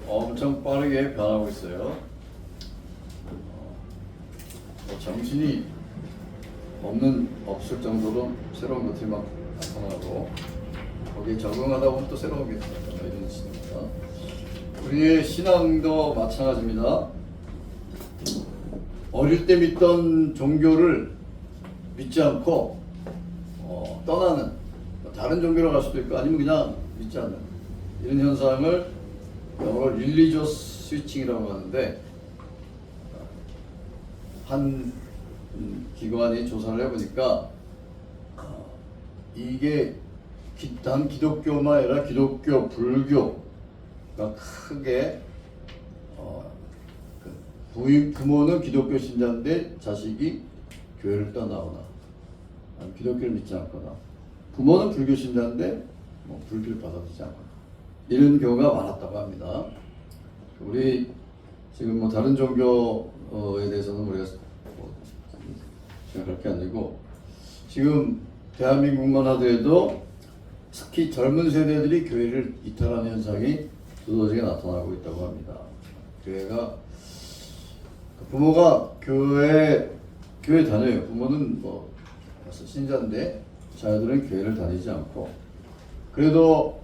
엄청 빠르게 변하고 있어요. 정신이 없을 정도로 새로운 것들이 막 나타나고 거기에 적응하다 보면 또 새로운 게 나타나고 이런 시대입니다. 우리의 신앙도 마찬가지입니다. 어릴 때 믿던 종교를 믿지 않고 떠나는, 다른 종교로 갈 수도 있고 아니면 그냥 믿지 않는 이런 현상을 영어로 릴리저스 스위칭이라고 하는데, 한 기관이 조사를 해보니까 이게 단 기독교만 아니라 기독교, 불교가 크게 부모는 기독교 신자인데 자식이 교회를 떠나거나 기독교를 믿지 않거나, 부모는 불교 신자인데 불교를 받아들이지 않거나 이런 경우가 많았다고 합니다. 우리 지금 다른 종교에 대해서는 우리가 생각할 게 아니고, 지금 대한민국만 하더라도 특히 젊은 세대들이 교회를 이탈하는 현상이 두더지게 나타나고 있다고 합니다. 교회가, 부모가 교회 다녀요. 부모는 신자인데 자녀들은 교회를 다니지 않고, 그래도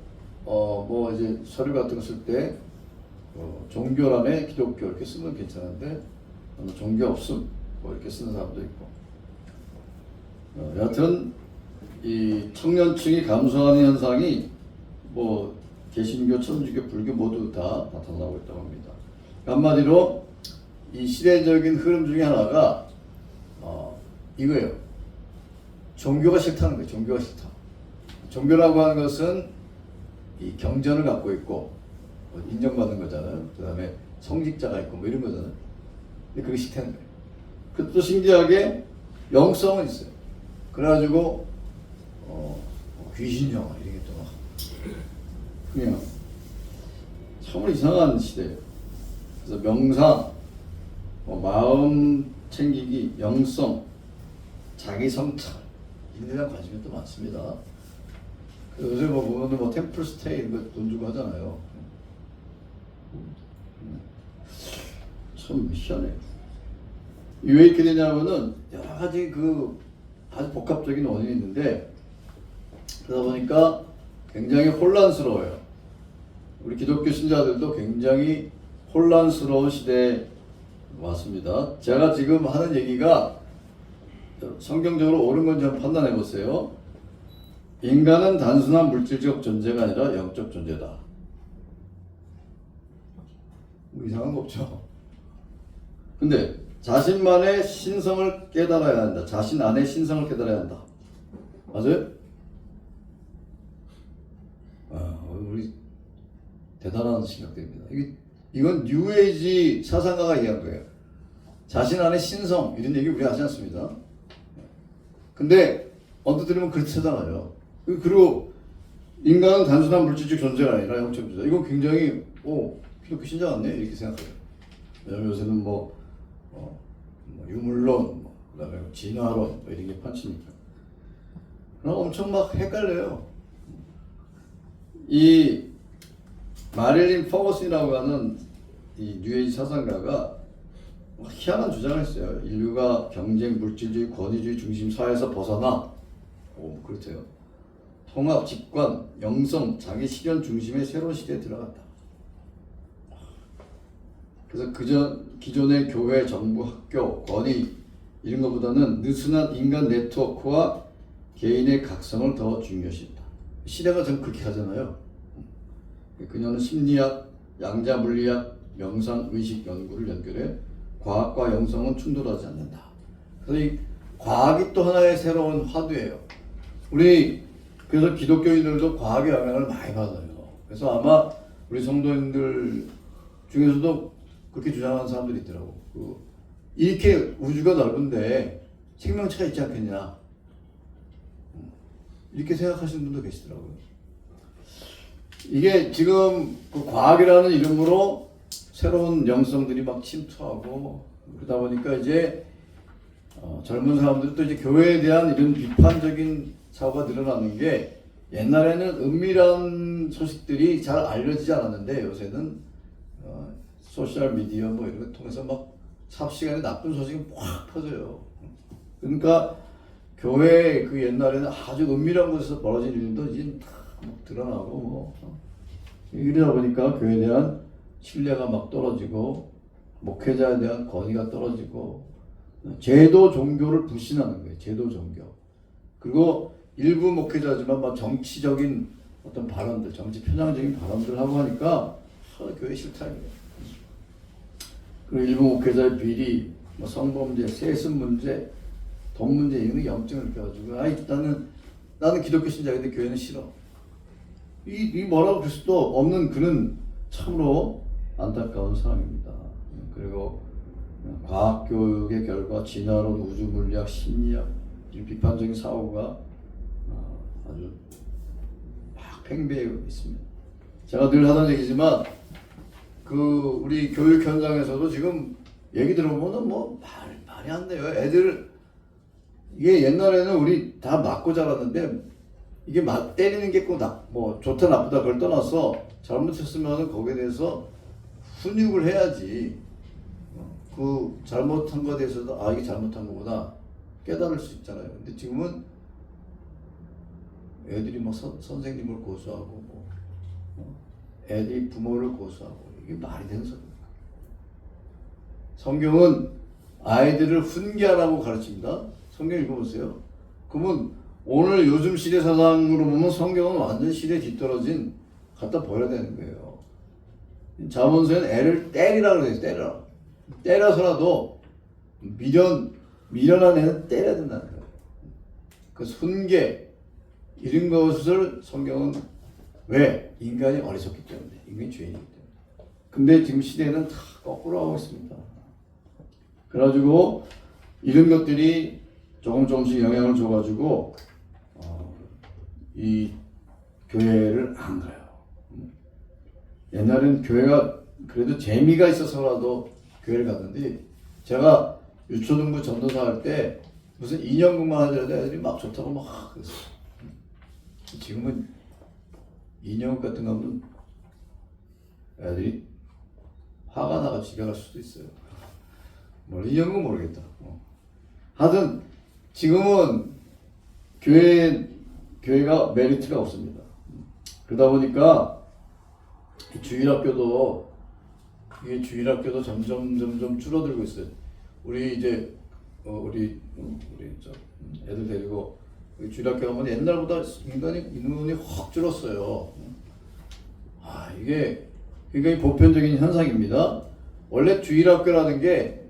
이제 서류 같은 거 쓸 때 종교란에 기독교 이렇게 쓰면 괜찮은데 종교 없음 이렇게 쓰는 사람도 있고, 여하튼 이 청년층이 감소하는 현상이 개신교, 천주교, 불교 모두 다 나타나고 있다고 합니다. 한마디로 이 시대적인 흐름 중에 하나가 이거예요. 종교가 싫다는 거예요. 종교가 싫다. 종교라고 하는 것은 이 경전을 갖고 있고 인정받는 거잖아요. 그 다음에 성직자가 있고 이런 거잖아요. 근데 그게 싫다는 거예요. 그것도 신기하게 영성은 있어요. 그래가지고 귀신 영화 이런 게 또 막 그냥 정말 이상한 시대예요. 그래서 명상, 마음 챙기기, 영성, 자기 성찰 이런 데 대한 관심이 또 많습니다. 요새 보면 템플 스테이 이런 거 돈 주고 하잖아요. 참 희한해요. 왜 이렇게 되냐면은 여러 가지 아주 복합적인 원인이 있는데, 그러다 보니까 굉장히 혼란스러워요. 우리 기독교 신자들도 굉장히 혼란스러운 시대에 왔습니다. 제가 지금 하는 얘기가 성경적으로 옳은 건지 한번 판단해 보세요. 인간은 단순한 물질적 존재가 아니라 영적 존재다. 이상한 거 없죠. 근데 자신만의 신성을 깨달아야 한다. 자신 안의 신성을 깨달아야 한다. 맞아요? 우리 대단한 생각입니다. 이건 뉴에이지 사상가가 얘기한 거예요. 자신 안의 신성 이런 얘기 우리 하지 않습니다. 근데 언뜻 들으면 그렇잖아요. 그리고 인간은 단순한 물질적 존재가 아니라 영적 존재. 이건 굉장히 기독교 신자 같네 이렇게 생각해요. 왜냐면 요새는 유물론, 그다음에 진화론 이런 게 판치니까. 그럼 엄청 막 헷갈려요. 이 마릴린 퍼거슨이라고 하는 이 뉴에이지 사상가가 희한한 주장을 했어요. 인류가 경쟁, 물질주의, 권위주의 중심 사회에서 벗어나, 그렇대요. 통합, 직관, 영성, 자기 실현 중심의 새로운 시대에 들어간다. 그래서 기존의 교회, 정부, 학교, 권위 이런 것보다는 느슨한 인간 네트워크와 개인의 각성을 더 중요시한다. 시대가 전 그렇게 하잖아요. 그녀는 심리학, 양자 물리학, 명상, 의식 연구를 연결해 과학과 영성은 충돌하지 않는다. 그래서 이 과학이 또 하나의 새로운 화두예요. 그래서 기독교인들도 과학의 영향을 많이 받아요. 그래서 아마 우리 성도님들 중에서도 그렇게 주장하는 사람들이 있더라고. 이렇게 우주가 넓은데 생명체가 있지 않겠냐. 이렇게 생각하시는 분도 계시더라고요. 이게 지금 과학이라는 이름으로 새로운 영성들이 막 침투하고 그러다 보니까 이제 젊은 사람들이 또 이제 교회에 대한 이런 비판적인 사고가 늘어나는 게, 옛날에는 은밀한 소식들이 잘 알려지지 않았는데 요새는 소셜 미디어 뭐 이런 거 통해서 막 삽시간에 나쁜 소식이 확 퍼져요. 그러니까 교회 그 옛날에는 아주 은밀한 곳에서 벌어진 일도 이제 다 드러나고 뭐 이러다 보니까 교회에 대한 신뢰가 막 떨어지고 목회자에 대한 권위가 떨어지고 제도 종교를 불신하는 거예요. 제도 종교. 그리고 일부 목회자지만 막 정치적인 어떤 발언들, 정치 편향적인 발언들 하고 하니까 교회 싫다 이거예요. 그리고 일부 목회자의 비리, 뭐 성범죄, 세습 문제, 돈 문제 이런 게 염증을 펴가지고 나는 기독교 신자인데 교회는 싫어. 이 뭐라고 그럴 수도 없는 그는 참으로 안타까운 사람입니다. 그리고 과학교육의 결과 진화론, 우주물리학, 심리학 이런 비판적인 사고가 아주 막 팽배해 있습니다. 제가 늘 하던 얘기지만 그 우리 교육 현장에서도 지금 얘기 들어보면 뭐 말이 안 돼요. 애들 이게 옛날에는 우리 다 맞고 자랐는데 이게 때리는 게 꼭 뭐 좋다 나쁘다 그걸 떠나서 잘못했으면 거기에 대해서 훈육을 해야지 그 잘못한 것에 대해서도 이게 잘못한 거구나 깨달을 수 있잖아요. 근데 지금은 애들이 뭐 선생님을 고소하고 뭐 애들이 부모를 고소하고 이게 말이 되는 소리입니까? 성경은 아이들을 훈계하라고 가르칩니다. 성경 읽어보세요. 그러면 오늘 요즘 시대 사상으로 보면 성경은 완전 시대에 뒤떨어진 갖다 버려야 되는 거예요. 잠언서에는 애를 때리라고 그래요. 때려라. 때려서라도 미련한 애는 때려야 된다는 거예요. 그 훈계 이런 것을 성경은 왜? 인간이 어리석기 때문에. 인간이 죄인이기 때문에. 근데 지금 시대는 다 거꾸로 하고 있습니다. 그래가지고 이런 것들이 조금씩 영향을 줘가지고 이 교회를 안 가요. 옛날에는 교회가 그래도 재미가 있어서라도 교회를 갔는데 제가 유초등부 전도사 할 때 무슨 2년급만 하더라도 애들이 막 좋다고 막 그랬어요. 지금은 2년급 같은 거 하면 애들이 화가 나가 집에 갈 수도 있어요. 뭐 2년급은 모르겠다. 하여튼 지금은 교회가 메리트가 없습니다. 그러다 보니까 주일학교도 점점 줄어들고 있어요. 우리 이제 우리 애들 데리고 주일학교 가면 옛날보다 인원이 확 줄었어요. 이게 굉장히 보편적인 현상입니다. 원래 주일학교라는 게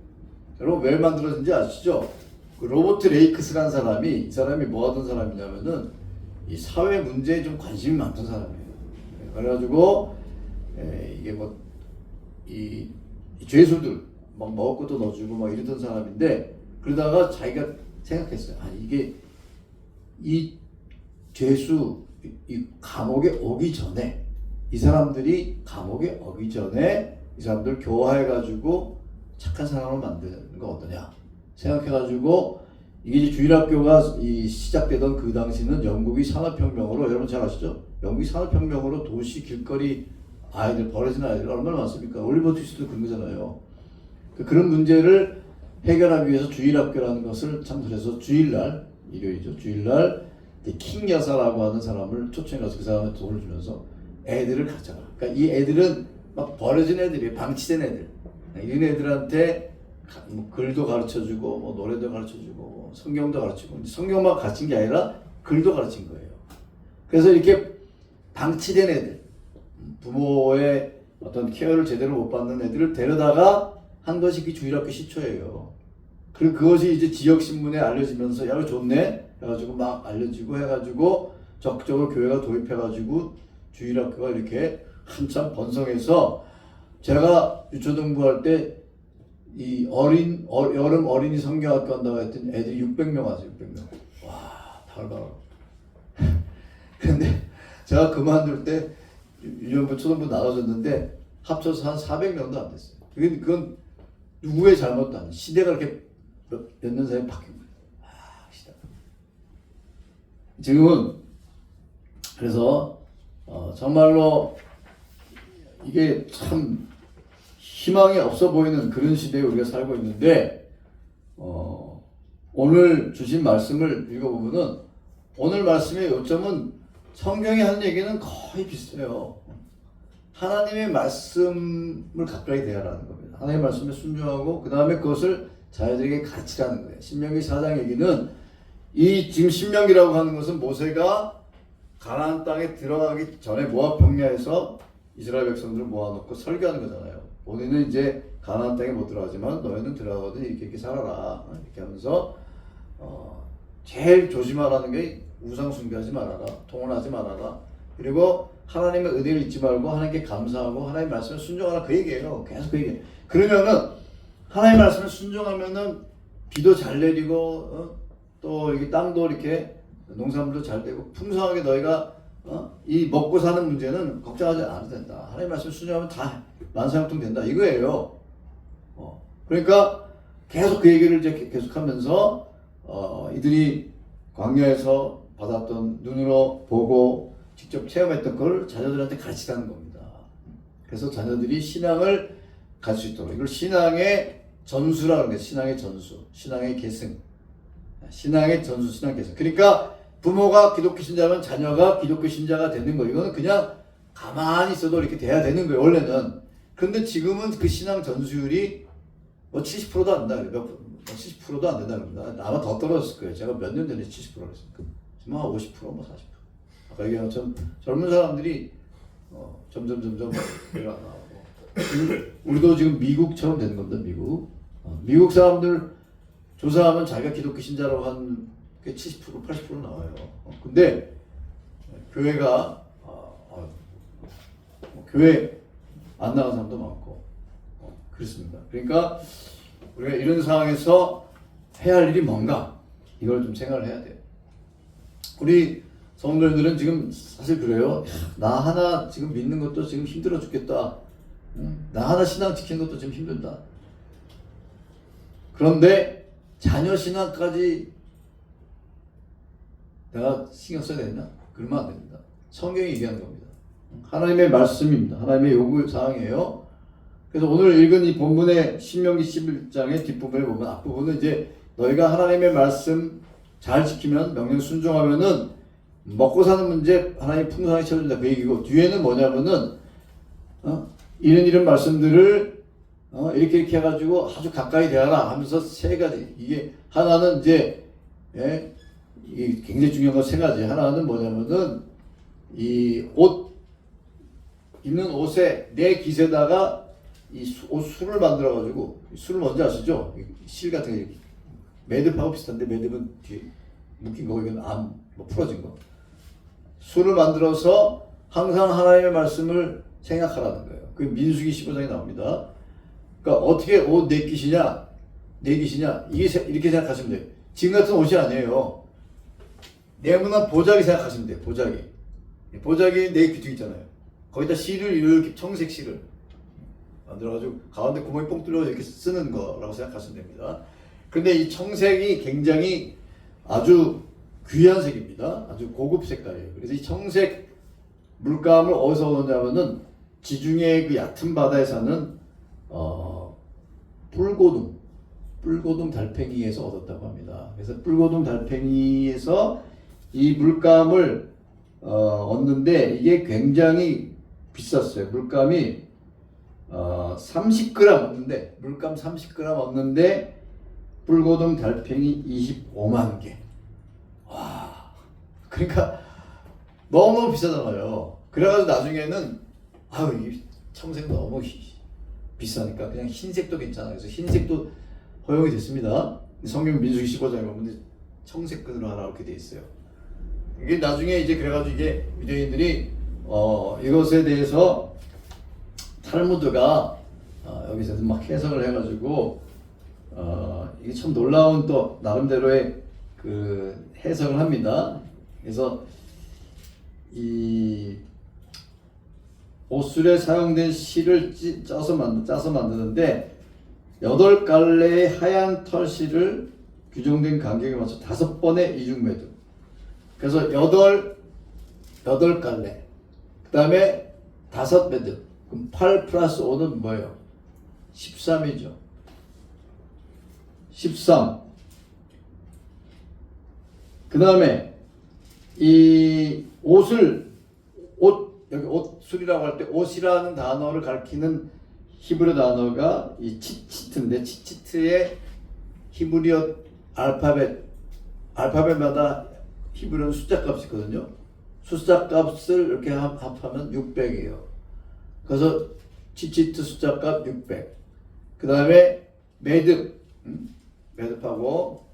여러분 왜 만들어진지 아시죠? 그 로버트 레이크스라는 사람이 이 사람이 뭐 하던 사람이냐면은 이 사회 문제에 좀 관심이 많던 사람이에요. 그래가지고 이게 뭐 이 죄수들 막 먹을 것도 넣어주고 막 이러던 사람인데 그러다가 자기가 생각했어요. 이게 이 죄수 이 감옥에 오기 전에 이 사람들이 감옥에 오기 전에 이 사람들 교화해가지고 착한 사람을 만드는 거 어떠냐 생각해가지고 이게 이제 주일학교가 시작되던 그 당시는 영국이 산업혁명으로 여러분 잘 아시죠? 영국이 산업혁명으로 도시 길거리 아이들 버려진 아이들 얼마나 많습니까? 올리버 트위스트도 그런 거잖아요. 그런 문제를 해결하기 위해서 주일학교라는 것을 창설해서 주일날 일요일이죠. 주일날 킹 여사라고 하는 사람을 초청해서 그 사람한테 돈을 주면서 애들을 가르쳐라. 그러니까 이 애들은 막 버려진 애들이 방치된 애들. 이런 애들한테 뭐 글도 가르쳐주고 뭐 노래도 가르쳐주고 뭐 성경도 가르치고 성경만 가르친 게 아니라 글도 가르친 거예요. 그래서 이렇게 방치된 애들, 부모의 어떤 케어를 제대로 못 받는 애들을 데려다가 한 것이 그 주일학교 시초예요. 그리고 그것이 이제 지역 신문에 알려지면서 야 좋네 해가지고 막 알려지고 해가지고 적극적으로 교회가 도입해가지고 주일학교가 이렇게 한참 번성해서 제가 유초등부 할 때 이 여름 어린이 성경학교 한다고 했더니 애들이 600명 왔어요. 600명. 와, 달달하고. 근데 제가 그만둘 때 유년부 초등부 나눠줬는데 합쳐서 한 400명도 안 됐어요. 그건 누구의 잘못도 아니에요. 시대가 이렇게 몇 년 사이에 바뀐 거예요. 시대. 지금은 그래서 정말로 이게 참 희망이 없어 보이는 그런 시대에 우리가 살고 있는데 오늘 주신 말씀을 읽어보면은 오늘 말씀의 요점은 성경이 하는 얘기는 거의 비슷해요. 하나님의 말씀을 가까이 대하라는 겁니다. 하나님의 말씀에 순종하고 그 다음에 그것을 자녀들에게 가르치라는 거예요. 신명기 4장 얘기는 이 지금 신명기라고 하는 것은 모세가 가나안 땅에 들어가기 전에 모압 평야에서 이스라엘 백성들을 모아놓고 설교하는 거잖아요. 본인은 이제 가나안 땅에 못 들어가지만 너희는 들어가거든 이렇게 살아라 이렇게 하면서 제일 조심하라는 게 우상 숭배하지 말아라, 통혼하지 말아라, 그리고 하나님의 은혜를 잊지 말고 하나님께 감사하고 하나님의 말씀을 순종하라 그 얘기예요. 계속 그 얘기예요. 그러면은 하나님의 말씀을 순종하면은 비도 잘 내리고 또 이렇게 땅도 이렇게 농산물도 잘 되고 풍성하게 너희가 이 먹고 사는 문제는 걱정하지 않아도 된다. 하나님의 말씀을 순종하면 다 만사형통 된다 이거예요. 그러니까 계속 그 얘기를 이제 계속하면서 이들이 광야에서 받았던 눈으로 보고 직접 체험했던 걸 자녀들한테 가르치라는 겁니다. 그래서 자녀들이 신앙을 갈 수 있도록 이걸 신앙의 전수라는 거예요. 신앙의 전수, 신앙의 계승, 신앙의 전수, 신앙 계승. 그러니까 부모가 기독교 신자면 자녀가 기독교 신자가 되는 거 이거는 그냥 가만히 있어도 이렇게 돼야 되는 거예요. 원래는. 그런데 지금은 그 신앙 전수율이 뭐 70%도 안 된다. 70%도 안 된다 그럽니다. 아마 더 떨어졌을 거예요. 제가 몇 년 전에 70%를 했으니까. 지금 한 50%, 뭐 40%. 아까 얘기한 것처럼 젊은 사람들이 점점 내려나오고 우리도 지금 미국처럼 되는 겁니다. 미국 사람들 조사하면 자기가 기독교 신자라고 한 게 70%, 80% 나와요. 근데 교회가 교회 안 나간 사람도 많고 그렇습니다. 그러니까 우리가 이런 상황에서 해야 할 일이 뭔가 이걸 좀 생각을 해야 돼요. 우리 성도님들은 지금 사실 그래요. 나 하나 지금 믿는 것도 지금 힘들어 죽겠다. 나 하나 신앙 지키는 것도 지금 힘들다. 그런데 자녀 신앙까지 내가 신경 써야 되나? 그러면 안 됩니다. 성경이 얘기하는 겁니다. 하나님의 말씀입니다. 하나님의 요구 사항이에요. 그래서 오늘 읽은 이 본문의 신명기 11장의 뒷부분을 보면 앞부분은 이제 너희가 하나님의 말씀 잘 지키면 명령 순종하면은 먹고 사는 문제 하나님 풍성하게 채워준다 그 얘기고 뒤에는 뭐냐면은 이런 말씀들을 이렇게 해가지고 아주 가까이 대하라 하면서 세 가지 이게 하나는 이제 이게 굉장히 중요한 건 세 가지. 하나는 뭐냐면은 이 옷 입는 옷에 내 깃에다가 이 옷 술을 만들어 가지고 술을 뭔지 아시죠? 실 같은 게 매듭하고 비슷한데 매듭은 뒤에 묶인 거고 이건 뭐 풀어진 거. 술을 만들어서 항상 하나님의 말씀을 생각하라는 거예요. 그 민수기 15장에 나옵니다. 그러니까 어떻게 옷 내 깃이냐 이게 이렇게 생각하시면 돼요. 지금 같은 옷이 아니에요. 네모난 보자기 생각하시면 돼요. 보자기 내 귀퉁이 있잖아요. 거기다 실을 이렇게 청색 실을 만들어가지고 가운데 구멍이 뽕 뚫려 이렇게 쓰는 거라고 생각하시면 됩니다. 근데 이 청색이 굉장히 아주 귀한 색입니다. 아주 고급 색깔이에요. 그래서 이 청색 물감을 어디서 얻었냐면은 지중해 그 얕은 바다에 사는 뿔고둥 달팽이에서 얻었다고 합니다. 그래서 뿔고둥 달팽이에서 이 물감을 얻는데 이게 굉장히 비쌌어요. 물감이 30g 얻는데 물감 30g 얻는데 뿔고둥 달팽이 25만 개. 와, 그러니까 너무 비싸잖아요. 그래가지고 나중에는 이 청색 너무 비싸니까 그냥 흰색도 괜찮아. 그래서 흰색도 허용이 됐습니다. 성경 민수기 15장에 보면 청색끈으로 하라 이렇게 돼 있어요. 이게 나중에 이제 그래가지고 이게 유대인들이 이것에 대해서 탈무드가 여기서 막 해석을 해가지고 이게 참 놀라운 또 나름대로의 그 해석을 합니다. 그래서 이 옷술에 사용된 실을 짜서 만드는데 8갈래의 하얀 털실을 규정된 간격에 맞춰 5번의 이중 매듭. 그래서 8갈래. 그 다음에 5매듭. 그럼 8 플러스 5는 뭐예요? 13이죠. 13. 그 다음에 이 여기 옷술이라고 할 때 옷이라는 단어를 가리키는 히브리 단어가 이 치치트인데, 치치트의 히브리어 알파벳마다 히브리어는 숫자 값이 있거든요. 숫자 값을 이렇게 합하면 600이에요. 그래서 치치트 숫자 값 600. 그 다음에 매듭하고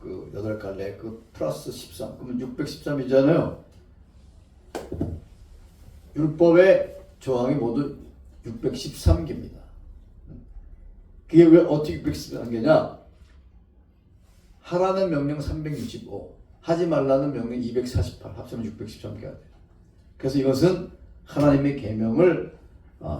그 8갈래 그 플러스 13. 그러면 613이잖아요. 율법의 조항이 모두 613개입니다. 그게 왜 어떻게 613개냐? 하라는 명령 365, 하지 말라는 명령 248, 합치면 613개가 돼요. 그래서 이것은 하나님의 계명을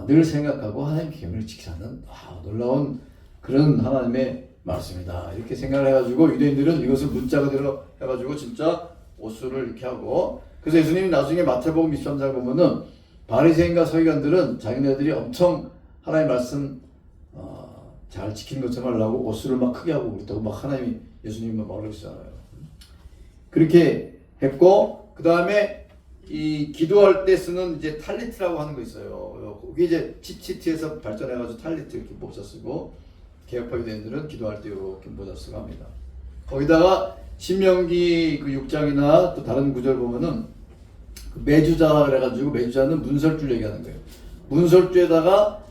늘 생각하고 하나님의 계명을 지키는 놀라운 그런 하나님의 말씀이다. 이렇게 생각을 해가지고 유대인들은 이것을 문자 그대로 해가지고 진짜 옷수를 이렇게 하고, 그래서 예수님이 나중에 마태복음 23장 보면은 바리새인과 서기관들은 자기네들이 엄청 하나님의 말씀 잘 지키는 것처럼 하려고 옷수를 막 크게 하고 그랬다고 막 하나님이 예수님만 말하시잖아요. 그렇게 했고, 그 다음에 이 기도할 때 쓰는 이제 탈리트라고 하는 거 있어요. 그게 이제 치치트에서 발전해가지고 탈리트 이렇게 모자 쓰고, 개혁파 유대인들은 기도할 때 이렇게 모자 쓰고 합니다. 거기다가 신명기 그 6장이나 또 다른 구절 보면은 매주자 그래가지고, 매주자는 문설주를 얘기하는 거예요. 문설주에다가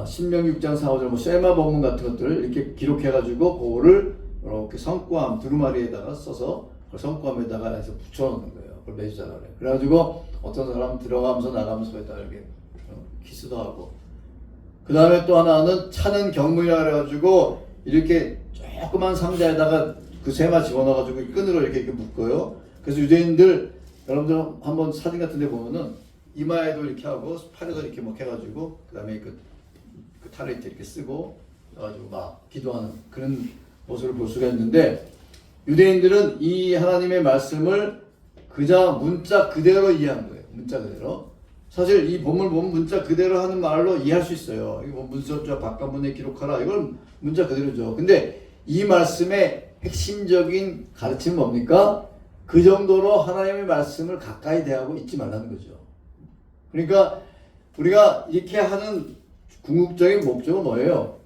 신명기 6장 4, 5절 뭐 쉐마 법문 같은 것들을 이렇게 기록해가지고 그거를 이렇게 성구함 두루마리에다가 써서 그 성구함에다가 해서 붙여놓는 거예요. 그걸 매주자라 그래요. 그래가지고 어떤 사람 들어가면서 나가면서 거기다 이렇게 키스도 하고, 그 다음에 또 하나는 차는 경문이라 그래가지고 이렇게 조그만 상자에다가 그 세마 집어넣어가지고 끈으로 이렇게 묶어요. 그래서 유대인들 여러분들 한번 사진 같은 데 보면은 이마에도 이렇게 하고 팔에도 이렇게 막 해가지고 그 다음에 그 탈레트 이렇게 쓰고 해가지고 막 기도하는 그런 모습을 볼 수가 있는데, 유대인들은 이 하나님의 말씀을 그저 문자 그대로 이해한 거예요. 문자 그대로. 사실 이 본문을 보면 문자 그대로 하는 말로 이해할 수 있어요. 이거 문서자 바깥문에 기록하라, 이걸 문자 그대로죠. 근데 이 말씀의 핵심적인 가르침은 뭡니까? 그 정도로 하나님의 말씀을 가까이 대하고 잊지 말라는 거죠. 그러니까 우리가 이렇게 하는 궁극적인 목적은 뭐예요?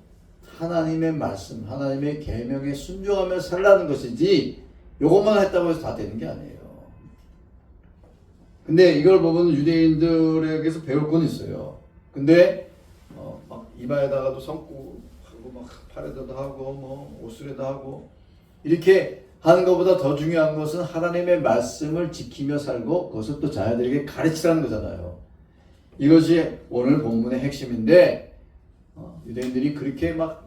하나님의 말씀, 하나님의 계명에 순종하며 살라는 것이지 요것만 했다고 해서 다 되는 게 아니에요. 근데 이걸 보면 유대인들에게서 배울 건 있어요. 근데 막 이마에다가도 성구 하고 막 팔에다도 하고 뭐 옷술에도 하고 이렇게 하는 것보다 더 중요한 것은 하나님의 말씀을 지키며 살고 그것을 또 자녀들에게 가르치라는 거잖아요. 이것이 오늘 본문의 핵심인데, 유대인들이 그렇게 막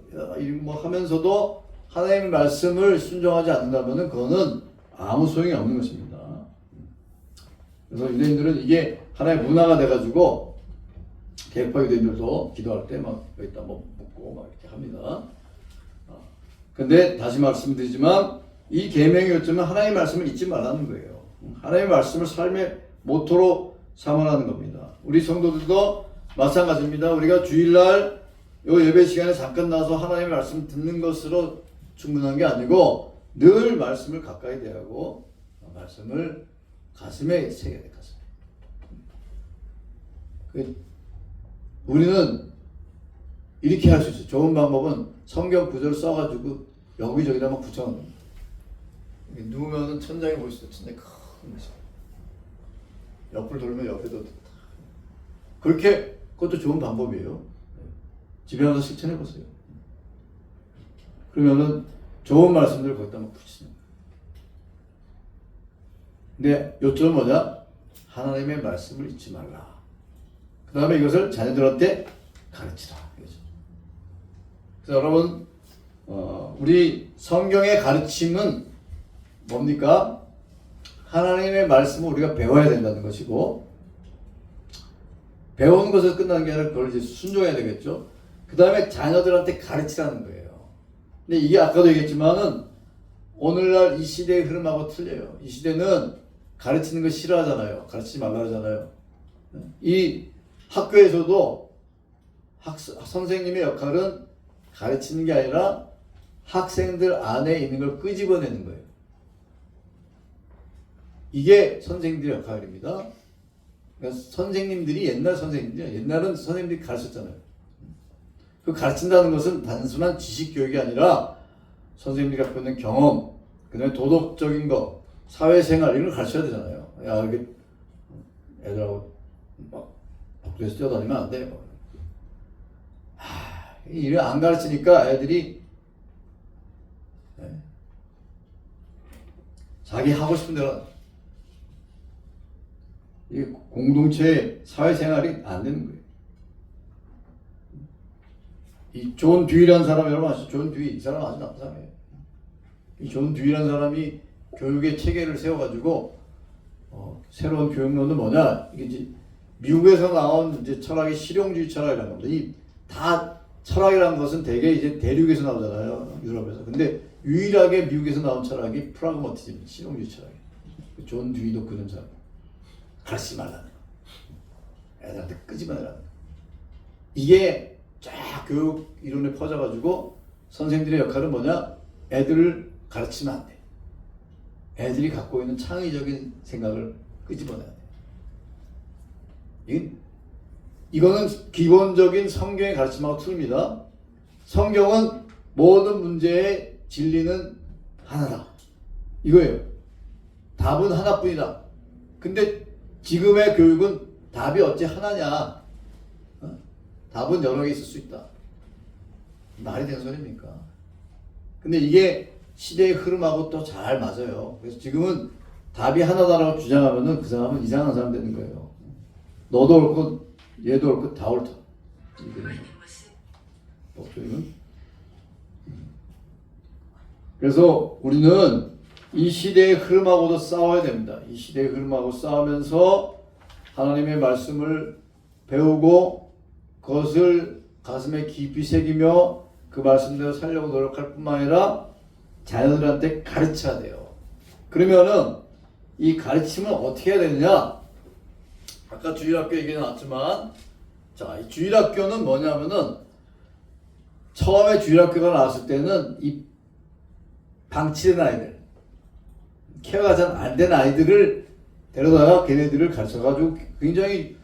뭐 하면서도 하나님의 말씀을 순종하지 않는다면 그거는 아무 소용이 없는 것입니다. 그래서 유대인들은 이게 하나의 문화가 돼가지고 개혁파 유대인들도 기도할 때 막 여기다 뭐 묻고 막 이렇게 합니다. 근데 다시 말씀드리지만 이 계명의 요점은 하나님의 말씀을 잊지 말라는 거예요. 하나님의 말씀을 삶의 모토로 삼으라는 겁니다. 우리 성도들도 마찬가지입니다. 우리가 주일날 요 예배 시간에 잠깐 나와서 하나님의 말씀 듣는 것으로 충분한 게 아니고 늘 말씀을 가까이 대하고 말씀을 가슴에 새겨야 돼. 가슴에. 우리는 이렇게 할 수 있어요. 좋은 방법은 성경 구절을 써가지고 여기저기다 막 붙여놓는 거예요. 누우면은 천장에 보이시죠? 천장에 큰 것이. 옆을 돌면 옆에도 그렇게, 그것도 좋은 방법이에요. 집에 가서 실천해 보세요. 그러면은 좋은 말씀들을 거기다 막 붙이는 거예요. 근데 요점은 뭐냐? 하나님의 말씀을 잊지 말라. 그 다음에 이것을 자녀들한테 가르치라. 그래서 여러분, 우리 성경의 가르침은 뭡니까? 하나님의 말씀을 우리가 배워야 된다는 것이고, 배우는 것에서 끝나는 게 아니라 그걸 이제 순종해야 되겠죠. 그 다음에 자녀들한테 가르치라는 거예요. 근데 이게 아까도 얘기했지만은 오늘날 이 시대의 흐름하고 틀려요. 이 시대는 가르치는 거 싫어하잖아요. 가르치지 말라 그러잖아요. 이 학교에서도 선생님의 역할은 가르치는 게 아니라 학생들 안에 있는 걸 끄집어내는 거예요. 이게 선생님들의 역할입니다. 그러니까 선생님들이 옛날은 선생님들이 가르쳤잖아요. 그 가르친다는 것은 단순한 지식 교육이 아니라 선생님들이 갖고 있는 경험, 그다음에 도덕적인 거, 사회생활 이런 걸 가르쳐야 되잖아요. 야, 이게 애들하고 막 복도에서 뛰어다니면 안 돼. 이를 안 가르치니까 애들이 자기 하고 싶은 대로 이 공동체 사회생활이 안 되는 거예요. 이 존 듀이라는 사람 여러분 아시죠? 존 듀이 이 사람 아주 나쁜 사람이에요. 이 존 듀이라는 사람이 교육의 체계를 세워가지고 새로운 교육론은 뭐냐? 이게 이제 미국에서 나온 이제 철학이 실용주의 철학이라는 겁니다. 이 다 철학이라는 것은 대개 이제 대륙에서 나오잖아요, 유럽에서. 근데 유일하게 미국에서 나온 철학이 프라그마티즘, 실용주의 철학이에요. 존 듀이도 그런 사람. 가르치지 말라는 거. 애들한테 끄집어내라는 거. 이게 쫙 교육 이론에 퍼져가지고 선생들의 역할은 뭐냐? 애들을 가르치면 안 돼. 애들이 갖고 있는 창의적인 생각을 끄집어내야 돼. 이거는 기본적인 성경의 가르침하고 틀립니다. 성경은 모든 문제의 진리는 하나다. 이거예요. 답은 하나뿐이다. 근데 지금의 교육은 답이 어찌 하나냐? 답은 여러 개 있을 수 있다. 말이 되는 소리입니까? 근데 이게 시대의 흐름하고 또 잘 맞아요. 그래서 지금은 답이 하나다라고 주장하면은 그 사람은 이상한 사람 되는 거예요. 너도 옳고 얘도 옳고 다 옳다. 그래서 우리는 이 시대의 흐름하고도 싸워야 됩니다. 이 시대의 흐름하고 싸우면서 하나님의 말씀을 배우고 그것을 가슴에 깊이 새기며 그 말씀대로 살려고 노력할 뿐만 아니라 자녀들한테 가르쳐야 돼요. 그러면은 이 가르침을 어떻게 해야 되느냐? 아까 주일학교 얘기 나왔지만, 자, 이 주일학교는 뭐냐면은 처음에 주일학교가 나왔을 때는 이 방치된 아이들, 케어가 잘 안 된 아이들을 데려다가 걔네들을 가르쳐가지고 굉장히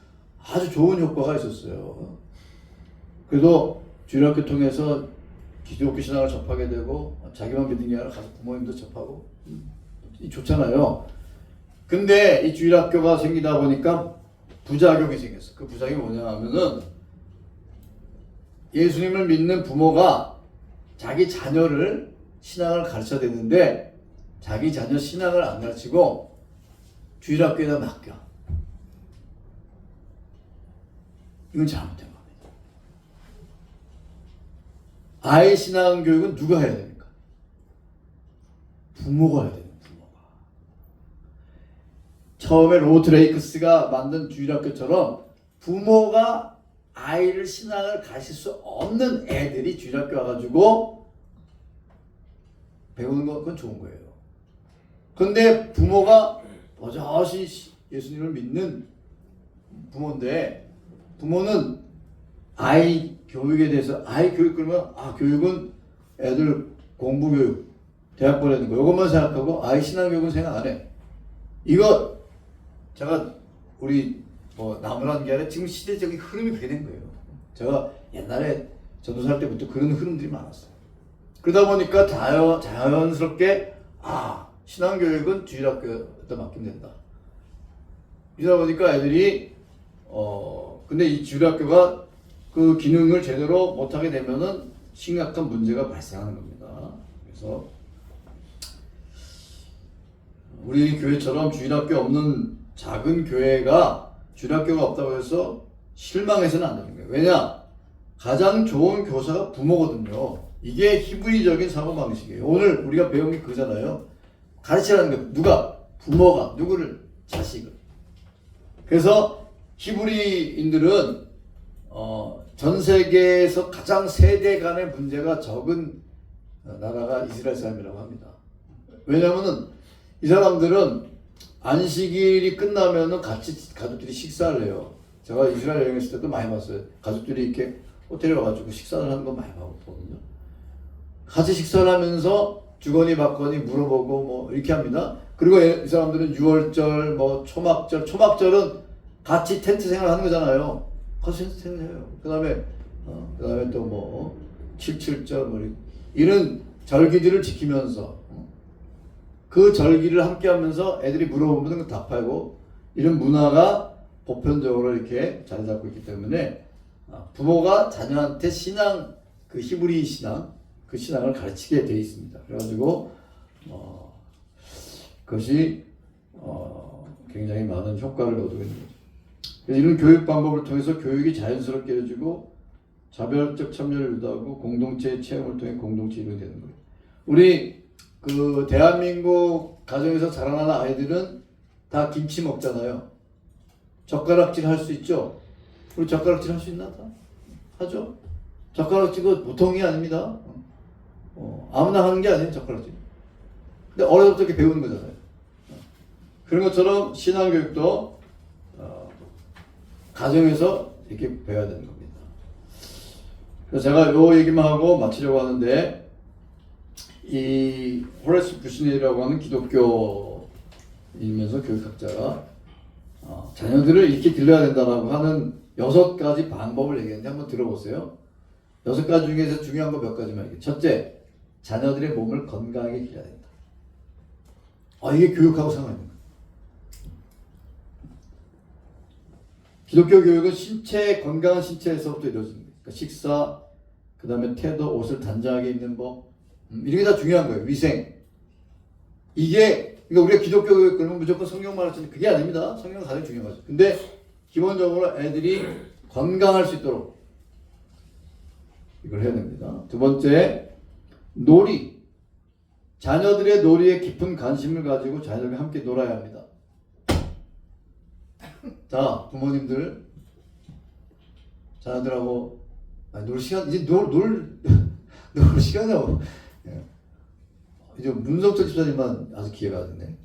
아주 좋은 효과가 있었어요. 그래도 주일학교 통해서 기독교 신앙을 접하게 되고 자기만 믿는 게 아니라 가서 부모님도 접하고 좋잖아요. 근데 이 주일학교가 생기다 보니까 부작용이 생겼어. 그 부작용이 뭐냐 하면은 예수님을 믿는 부모가 자기 자녀를 신앙을 가르쳐야 되는데 자기 자녀 신앙을 안 가르치고 주일학교에다 맡겨. 이건 잘못된 겁니다. 아이 신앙 교육은 누가 해야 됩니까? 부모가 해야 됩니다. 부모가. 처음에 로트레이크스가 만든 주일학교처럼 부모가 아이를 신앙을 가르칠 수 없는 애들이 주일학교 와가지고 배우는 건 그건 좋은 거예요. 그런데 부모가 버젓이 예수님을 믿는 부모인데 부모는 아이 교육에 대해서 아이 교육 그러면 교육은 애들 공부 교육 대학 보내는 거 이것만 생각하고 아이 신앙 교육은 생각 안 해. 이거 제가 우리 나무라는 게 아니라 지금 시대적인 흐름이 그렇게 된 거예요. 제가 옛날에 전도사할 때부터 그런 흐름들이 많았어요. 그러다 보니까 자연스럽게 신앙 교육은 주일학교에다 맡기면 된다. 이러다 보니까 애들이 근데 이 주일학교가 그 기능을 제대로 못하게 되면은 심각한 문제가 발생하는 겁니다. 그래서 우리 교회처럼 주일학교 없는 작은 교회가 주일학교가 없다고 해서 실망해서는 안 되는 거예요. 왜냐? 가장 좋은 교사가 부모거든요. 이게 히브리적인 사고방식이에요. 오늘 우리가 배운 게 그거잖아요. 가르치라는 거 누가? 부모가 누구를? 자식을. 그래서 히브리인들은 전 세계에서 가장 세대 간의 문제가 적은 나라가 이스라엘 사람이라고 합니다. 왜냐하면은 이 사람들은 안식일이 끝나면은 같이 가족들이 식사를 해요. 제가 이스라엘 여행했을 때도 많이 봤어요. 가족들이 이렇게 호텔에 와가지고 식사를 하는 거 많이 봤거든요. 같이 식사를 하면서 주거니 받거니 물어보고 뭐 이렇게 합니다. 그리고 이 사람들은 6월절, 뭐 초막절은 같이 텐트 생활 하는 거잖아요. 같이 텐트 생활해요. 그다음에 또 뭐 77절 뭐 이런 절기들을 지키면서 그 절기를 함께 하면서 애들이 물어보면 답하고 이런 문화가 보편적으로 이렇게 자리 잡고 있기 때문에 부모가 자녀한테 신앙, 그 히브리 신앙, 그 신앙을 가르치게 되어 있습니다. 그래가지고 그것이 굉장히 많은 효과를 얻고 있는 거죠. 이런 교육 방법을 통해서 교육이 자연스럽게 이루어지고 자별적 참여를 유도하고 공동체의 체험을 통해 공동체 이루어야 되는 거예요. 우리 그 대한민국 가정에서 자라나는 아이들은 다 김치 먹잖아요. 젓가락질 할 수 있죠? 우리 젓가락질 할 수 있나? 다? 하죠? 젓가락질은 보통이 아닙니다. 아무나 하는 게 아니에요, 젓가락질. 근데 어려서 이렇게 배우는 거잖아요. 그런 것처럼 신앙교육도 가정에서 이렇게 배워야 되는 겁니다. 그래서 제가 요 얘기만 하고 마치려고 하는데, 이 호레스 부시네이라고 하는 기독교이면서 교육학자가 자녀들을 이렇게 길러야 된다라고 하는 6가지 방법을 얘기했는데 한번 들어보세요. 6가지 중에서 중요한 거 몇 가지만 얘기해요. 첫째, 자녀들의 몸을 건강하게 길러야 된다. 이게 교육하고 상관이 있는 거예요. 기독교 교육은 건강한 신체에서부터 이루어집니다. 그러니까 식사, 그 다음에 태도, 옷을 단정하게 입는 법, 이런 게 다 중요한 거예요. 위생. 그러니까 우리가 기독교 교육 그러면 무조건 성경만 가르치는 그게 아닙니다. 성경은 가장 중요한 거죠. 근데 기본적으로 애들이 건강할 수 있도록 이걸 해야 됩니다. 두 번째, 놀이. 자녀들의 놀이에 깊은 관심을 가지고 자녀들과 함께 놀아야 합니다. 자, 부모님들, 자녀들하고 놀 시간, 이제 놀 시간이라고. 이제 문성철 집사님만 아주 기회가 왔네.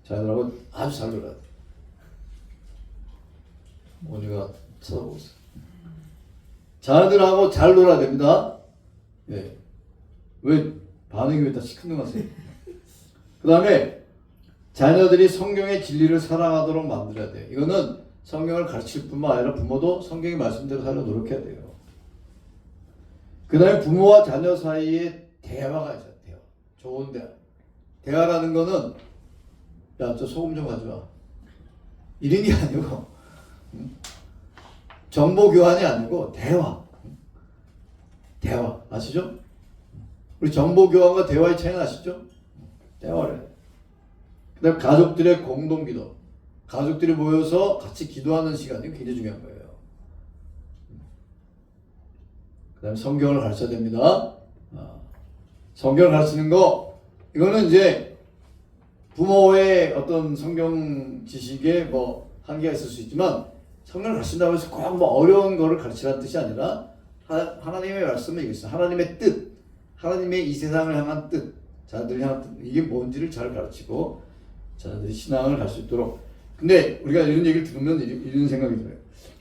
자녀들하고 아주 잘 놀아야 돼. 오니가 쳐다보고 있어. 자녀들하고 잘 놀아야 됩니다. 예. 왜 반응이 왜 다 시큰둥하세요? 그 다음에 자녀들이 성경의 진리를 사랑하도록 만들어야 돼요. 이거는 성경을 가르칠 뿐만 아니라 부모도 성경의 말씀대로 살려고 노력해야 돼요. 그 다음에 부모와 자녀 사이에 대화가 있어요. 대화. 좋은 대화. 대화라는 거는 야, 저 소금 좀 가져와. 이런 게 아니고 정보 교환이 아니고 대화. 대화. 아시죠? 우리 정보 교환과 대화의 차이는 아시죠? 대화를. 그 다음에 가족들의 공동기도. 가족들이 모여서 같이 기도하는 시간이 굉장히 중요한 거예요. 그 다음에 성경을 가르쳐야 됩니다. 성경을 가르치는 거, 이거는 이제 부모의 어떤 성경 지식에 뭐 한계가 있을 수 있지만, 성경을 가르친다고 해서 꼭 뭐 어려운 거를 가르치라는 뜻이 아니라, 하나님의 말씀은 이거 있어요. 하나님의 뜻, 하나님의 이 세상을 향한 뜻, 자녀들을 향한 뜻, 이게 뭔지를 잘 가르치고, 자녀들이 신앙을 갈 수 있도록. 근데 우리가 이런 얘기를 들으면 이런 생각이 들어요.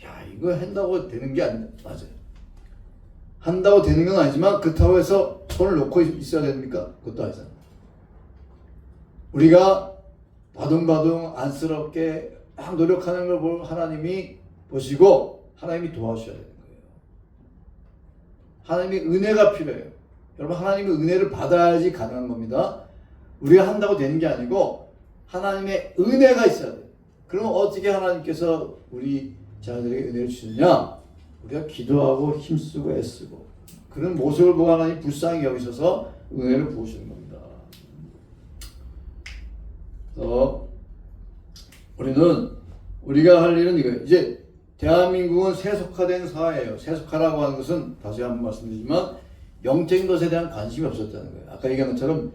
야, 이거 한다고 되는 게 아니다. 맞아요. 한다고 되는 건 아니지만 그렇다고 해서 손을 놓고 있어야 됩니까? 그것도 아니잖아요. 우리가 바둥바둥 안쓰럽게 막 노력하는 걸 하나님이 보시고 하나님이 도와주셔야 되는 거예요. 하나님의 은혜가 필요해요. 여러분, 하나님의 은혜를 받아야지 가능한 겁니다. 우리가 한다고 되는 게 아니고 하나님의 은혜가 있어야 돼요. 그럼 어떻게 하나님께서 우리 자녀들에게 은혜를 주느냐? 우리가 기도하고 힘쓰고 애쓰고 그런 모습을 보고 하나님 불쌍히 여기셔서 은혜를 부으시는 겁니다. 우리가 할 일은 이거예요. 이제 대한민국은 세속화된 사회예요. 세속화라고 하는 것은 다시 한번 말씀드리지만 영적인 것에 대한 관심이 없었다는 거예요. 아까 얘기한 것처럼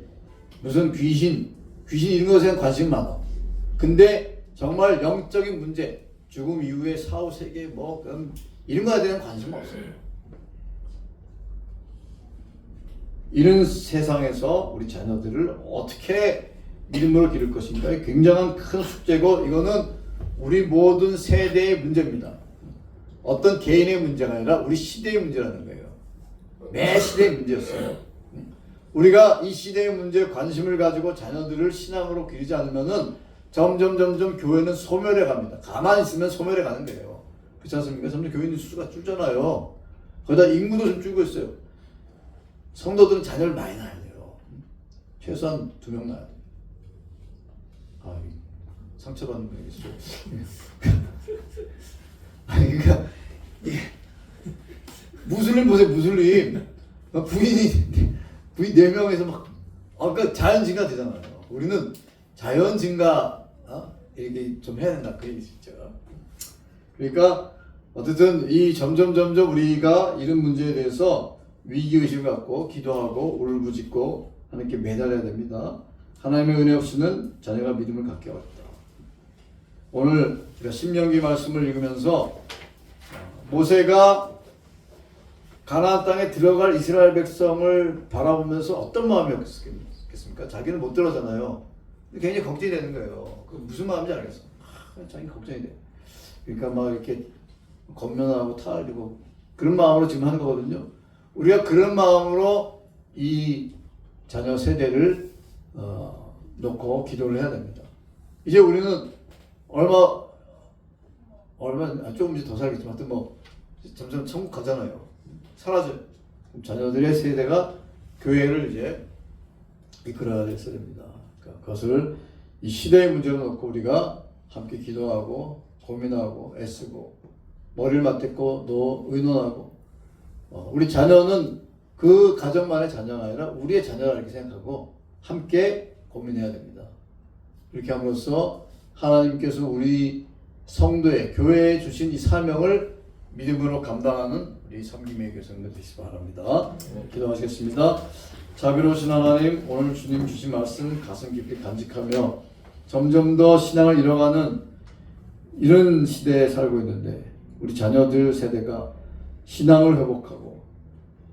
무슨 귀신 이런 것에 대한 관심이 많아. 근데 정말 영적인 문제, 죽음 이후에 사후 세계 뭐 이런 거에 대한 관심 없어요. 이런 세상에서 우리 자녀들을 어떻게 믿음으로 기를 것인가 굉장한 큰 숙제고, 이거는 우리 모든 세대의 문제입니다. 어떤 개인의 문제가 아니라 우리 시대의 문제라는 거예요. 매 시대의 문제였어요. 우리가 이 시대의 문제에 관심을 가지고 자녀들을 신앙으로 기르지 않으면은 점점 교회는 소멸해 갑니다. 가만히 있으면 소멸해 가는 거예요. 그렇지 않습니까? 점점 교인 수가 줄잖아요. 거기다 인구도 좀 줄고 있어요. 성도들은 자녀를 많이 낳아야 돼요. 최소한 2명 낳아야 돼요. 아, 상처받는 분이 있어요. 아니, 그러니까 이게 무슬림 보세요, 무슬림. 부인 4명에서 막, 그러니까 자연 증가 되잖아요. 우리는 자연 증가, 이렇게 좀 해야 된다, 그 얘기 진짜. 그러니까 어쨌든 이 점점 우리가 이런 문제에 대해서 위기의식을 갖고 기도하고 울부짖고 하나님께 매달려야 됩니다. 하나님의 은혜 없이는 자녀가 믿음을 갖기 어렵다. 오늘 제가 신명기 말씀을 읽으면서 모세가 가나안 땅에 들어갈 이스라엘 백성을 바라보면서 어떤 마음이었겠습니까? 자기는 못 들어잖아요. 굉장히 걱정이 되는 거예요. 그 무슨 마음인지 알겠어. 자기 걱정이 돼. 그러니까 막 이렇게 겉면하고 타을리고 그런 마음으로 지금 하는 거거든요. 우리가 그런 마음으로 이 자녀 세대를 놓고 기도를 해야 됩니다. 이제 우리는 조금 이제 더 살겠지만 하여튼 뭐 점점 천국 가잖아요. 사라져요. 자녀들의 세대가 교회를 이제 이끌어야 됩니다. 그러니까 그것을 이 시대의 문제로 놓고 우리가 함께 기도하고 고민하고 애쓰고 머리를 맞대고 의논하고 우리 자녀는 그 가정만의 자녀가 아니라 우리의 자녀라 이렇게 생각하고 함께 고민해야 됩니다. 이렇게 함으로써 하나님께서 우리 성도의 교회에 주신 이 사명을 믿음으로 감당하는 우리 섬김의 교성들 되시기 바랍니다. 기도하시겠습니다. 자비로우신 하나님, 오늘 주님 주신 말씀 가슴 깊이 간직하며 점점 더 신앙을 잃어가는 이런 시대에 살고 있는데 우리 자녀들 세대가 신앙을 회복하고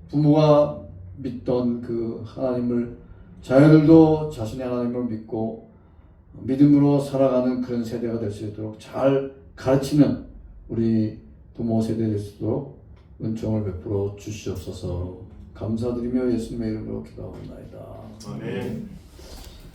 부모가 믿던 그 하나님을 자녀들도 자신의 하나님을 믿고 믿음으로 살아가는 그런 세대가 될 수 있도록 잘 가르치는 우리 부모 세대가 될 수 있도록 은총을 베풀어 주시옵소서. 감사드리며 예수님의 이름으로 기도하옵나이다. 아멘.